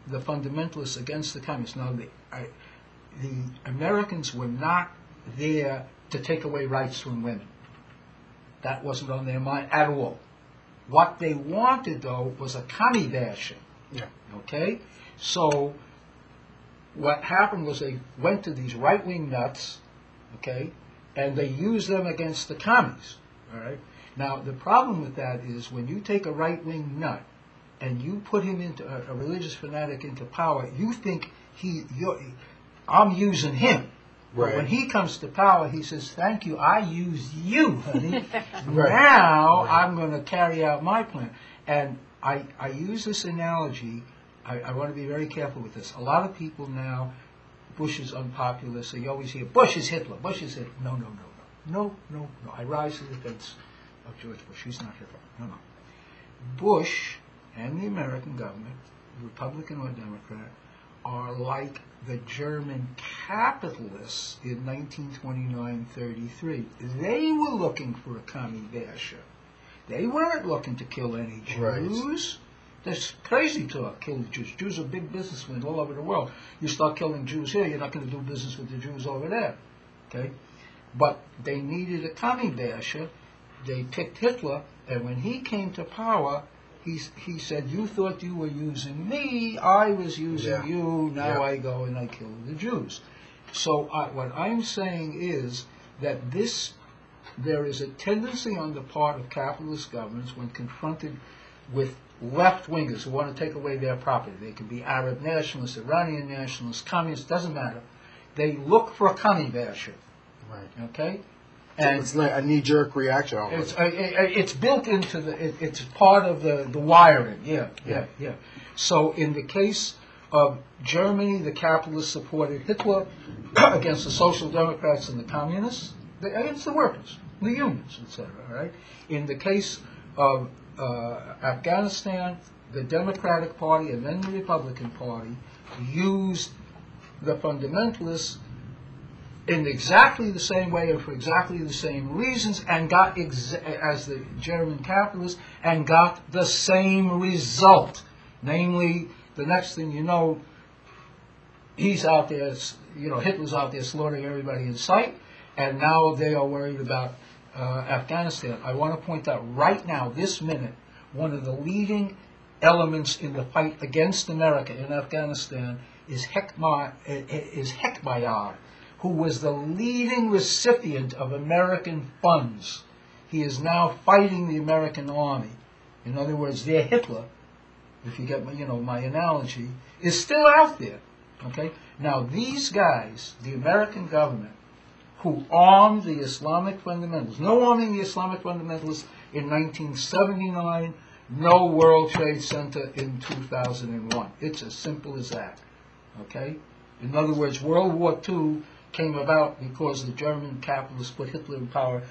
the fundamentalists against the communists. Now, the Americans were not there to take away rights from women. That wasn't on their mind at all. What they wanted, though, was a commie bashing. Yeah. Okay? So what happened was they went to these right-wing nuts, okay, and they used them against the commies. All right? Now, the problem with that is when you take a right-wing nut and you put him into a religious fanatic into power, you think I'm using him. Right. But when he comes to power, he says, "Thank you, I used you, honey. Right. Now Right. I'm going to carry out my plan." And I use this analogy. I want to be very careful with this. A lot of people now, Bush is unpopular, so you always hear, "Bush is Hitler, Bush is Hitler." No, no, no, no. No, no, no. I rise to the defense of George Bush. He's not Hitler. No, no. Bush and the American government, Republican or Democrat, are like the German capitalists in 1929-33. They were looking for a commie basher. They weren't looking to kill any Jews. Right. That's crazy talk, kill the Jews. Jews are big businessmen all over the world. You start killing Jews here, you're not going to do business with the Jews over there. Okay? But they needed a commie basher. They picked Hitler, and when he came to power, he said, "You thought you were using me, I was using you, now I go and I kill the Jews." So what I'm saying is that there is a tendency on the part of capitalist governments when confronted with left-wingers who want to take away their property. They can be Arab nationalists, Iranian nationalists, communists, doesn't matter. They look for a commie basher. Right. Okay? And it's like a knee-jerk reaction. It's built into it's part of the wiring. Yeah. So in the case of Germany, the capitalists supported Hitler against the Social Democrats and the communists, against the workers, the unions, etc. Right? In the case of Afghanistan, the Democratic Party and then the Republican Party used the fundamentalists in exactly the same way and for exactly the same reasons, and got as the German capitalists, and got the same result. Namely, the next thing you know, he's out there, Hitler's out there slaughtering everybody in sight, and now they are worried about Afghanistan. I want to point out right now, this minute, one of the leading elements in the fight against America in Afghanistan is Hekmatyar, who was the leading recipient of American funds. He is now fighting the American army. In other words, their Hitler, if you get my analogy, is still out there. Okay? Now these guys, the American government, who armed the Islamic fundamentalists, no arming the Islamic fundamentalists in 1979, no World Trade Center in 2001. It's as simple as that. Okay? In other world War II came about because the German capitalists put Hitler in power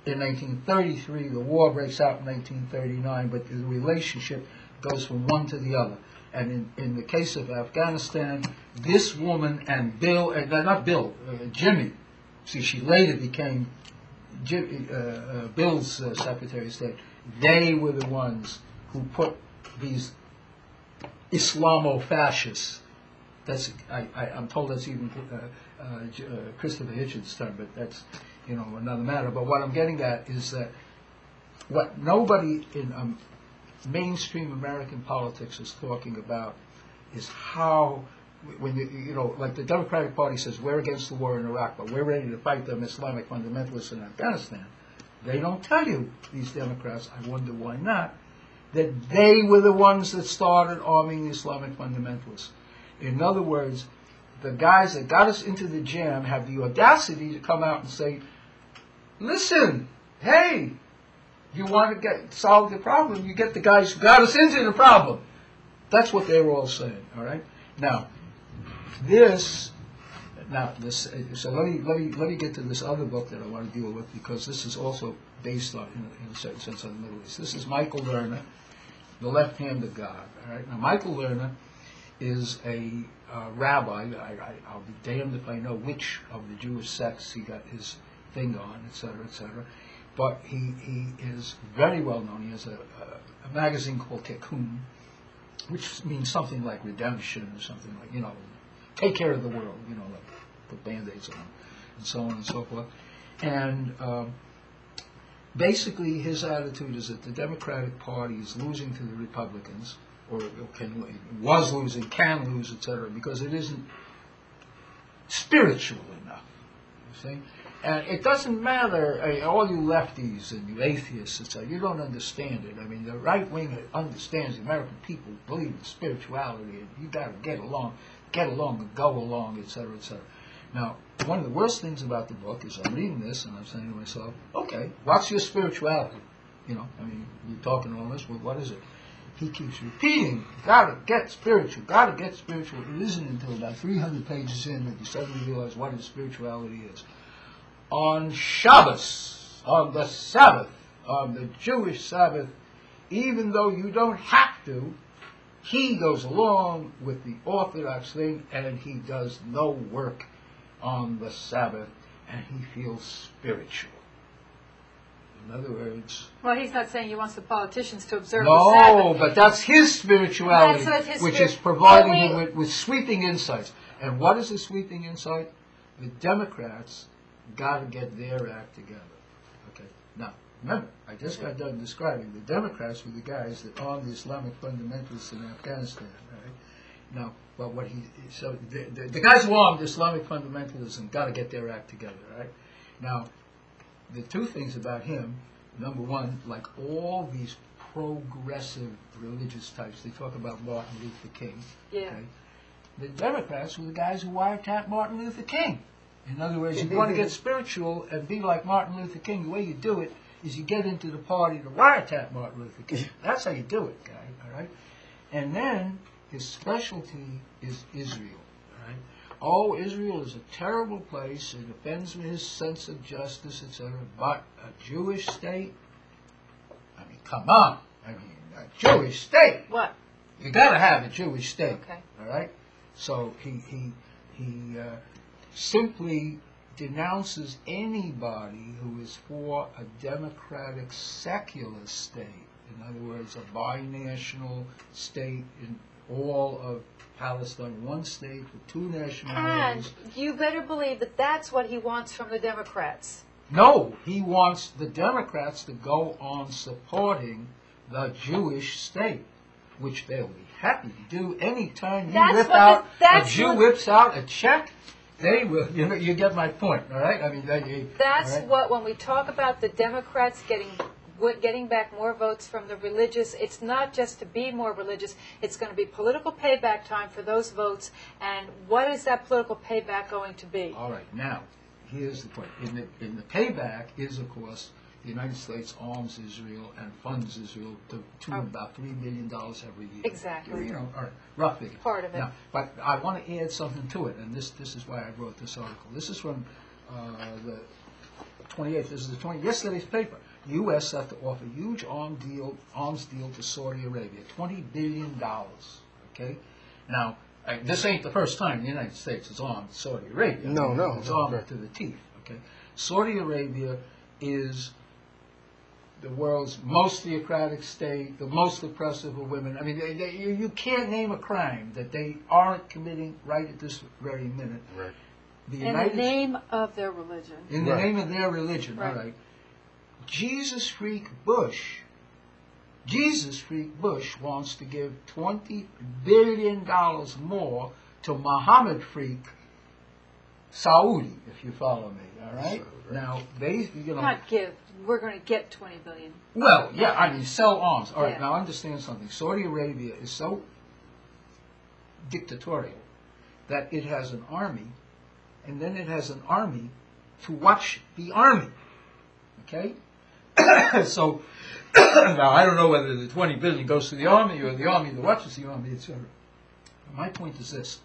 in 1933. The war breaks out in 1939, but the relationship goes from one to the other. And in the case of Afghanistan, this woman and Jimmy, see, she later became Bill's Secretary of State. They were the ones who put these Islamo-fascists. I'm told that's even Christopher Hitchens' term, but that's another matter. But what I'm getting at is that what nobody in mainstream American politics is talking about is how, when like the Democratic Party says we're against the war in Iraq, but we're ready to fight them Islamic fundamentalists in Afghanistan. They don't tell you, these Democrats, I wonder why not, that they were the ones that started arming the Islamic fundamentalists. In other words, the guys that got us into the jam have the audacity to come out and say, "Listen, hey, you want to solve the problem, you get the guys who got us into the problem." That's what they were all saying. All right. Now, so let me get to this other book that I want to deal with, because this is also based on, in a certain sense, on the Middle East. This is Michael Lerner, The Left Hand of God. All right. Now, Michael Lerner is a rabbi. I'll be damned if I know which of the Jewish sects he got his thing on, etc., etc. But he is very well known. He has a magazine called Tikkun, which means something like redemption or something like, take care of the world, like put Band-Aids on, and so on and so forth. And basically his attitude is that the Democratic Party is losing to the Republicans, or was losing, can lose, etc., because it isn't spiritual enough, you see? And it doesn't matter, all you lefties and you atheists, etc., you don't understand it. I mean, the right wing understands the American people believe in spirituality, and you got to get along and go along, etc., etc. Now, one of the worst things about the book is I'm reading this and I'm saying to myself, okay, what's your spirituality? You're talking all this, well, what is it? He keeps repeating, gotta get spiritual, gotta get spiritual. It isn't until about 300 pages in that you suddenly realize what his spirituality is. On Shabbos, on the Sabbath, on the Jewish Sabbath, even though you don't have to, he goes along with the Orthodox thing and he does no work on the Sabbath and he feels spiritual. In other words... Well, he's not saying he wants the politicians to observe the Sabbath. No, but that's his spirituality, which is providing him with sweeping insights. And what is the sweeping insight? The Democrats got to get their act together. Okay. Now, remember, I just got done describing the Democrats were the guys that armed the Islamic fundamentalists in Afghanistan. Right? Now, but the guys who armed Islamic fundamentalism got to get their act together. Right? Now, the two things about him, number one, like all these progressive religious types, they talk about Martin Luther King. Yeah. Okay? The Democrats were the guys who wiretapped Martin Luther King. In other words, you want to get spiritual and be like Martin Luther King. The way you do it is you get into the party to wiretap Martin Luther King. That's how you do it, guy. All right. And then his specialty is Israel. All right. Oh, Israel is a terrible place. It offends his sense of justice, etc. But a Jewish state. I mean, come on. I mean, a Jewish state. What? You got to have a Jewish state. Okay. All right. So he simply denounces anybody who is for a democratic secular state. In other words, a binational state in all of Palestine, one state with two nationalities. And you better believe that that's what he wants from the Democrats. No, he wants the Democrats to go on supporting the Jewish state, which they'll be happy to do any time a Jew whips out a check. They will. You get my point, all right? I mean, that's right? what, when we talk about the Democrats getting back more votes from the religious, it's not just to be more religious, it's going to be political payback time for those votes. And what is that political payback going to be? All right, now, here's the point. In the payback is, of course, the United States arms Israel and funds Israel to about $3 billion every year. Exactly. All right, rough figure. Part of it. Now, but I want to add something to it, and this is why I wrote this article. This is from the 28th. This is yesterday's paper. The U.S. have to offer huge arms deal to Saudi Arabia, $20 billion. Okay? Now, this ain't the first time the United States has armed Saudi Arabia. No. It's armed to the teeth. Okay? Saudi Arabia is the world's most theocratic state, the most oppressive of women. I mean, you can't name a crime that they aren't committing right at this very minute. Right. In the name of their religion. In the name of their religion, right. All right. Jesus freak Bush wants to give $20 billion more to Mohammed freak Saudi, if you follow me, all right? So, Now, they, Not give. We're going to get $20 billion. Well, yeah, I mean, sell arms. All right, Yeah. Now understand something. Saudi Arabia is so dictatorial that it has an army, and then it has an army to watch the army. Okay? So, now I don't know whether the $20 billion goes to the army or the army that watches the army, etc. My point is this.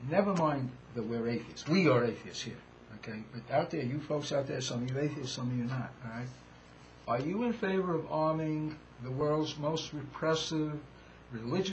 Never mind that we're atheists. We are atheists here. Okay? But out there, you folks out there, some of you atheists, some of you not. All right? Are you in favor of arming the world's most repressive religious